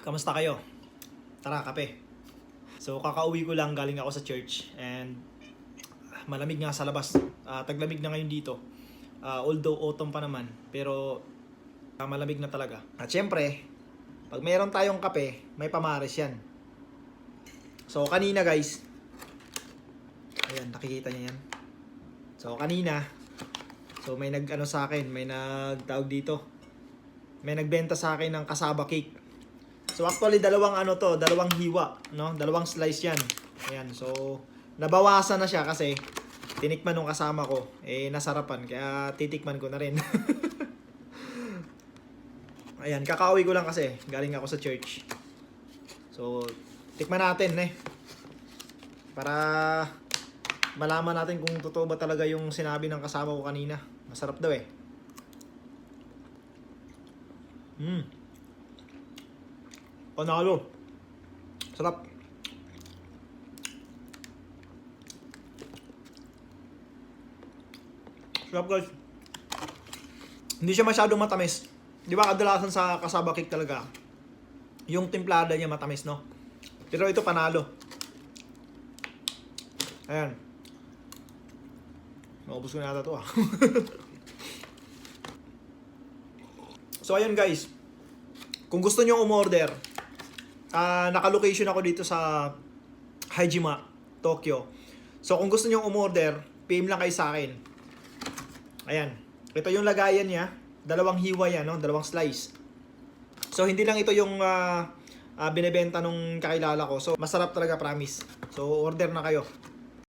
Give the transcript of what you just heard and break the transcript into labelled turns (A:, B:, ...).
A: Kamusta kayo? Tara, kape. So, kakauwi ko lang, galing ako sa church and malamig nga sa labas. Taglamig na ngayon dito. Although autumn pa naman, pero malamig na talaga. At syempre, pag mayroon tayong kape, may pamares yan. So, kanina guys, ayan, nakikita niyo yan. So, kanina, may nag-ano sa akin, may nagtawag dito. May nagbenta sa akin ng kasaba cake. So actually dalawang hiwa, no? Dalawang slice 'yan. Ayan, so nabawasan na siya kasi tinikman nung kasama ko, nasarapan kaya titikman ko na rin. Ayan, kakauwi ko lang kasi galing ako sa church. So tikman natin para malaman natin kung totoo ba talaga yung sinabi ng kasama ko kanina. Masarap daw . Panalo. Sarap. Sarap guys. Hindi siya masyadong matamis. Di ba kadalasan sa kasaba cake talaga, yung timplada niya matamis, no? Pero ito panalo. Ayan. Maubos ko na ata ito . So ayun guys. Kung gusto nyo umorder, naka-location ako dito sa Hajima, Tokyo. So kung gusto nyo umorder, PM lang kayo sa akin. Ayan. Ito yung lagayan niya. Dalawang hiwa yan, no? Dalawang slice. So hindi lang ito yung binebenta nung kakilala ko. So masarap talaga, promise. So order na kayo.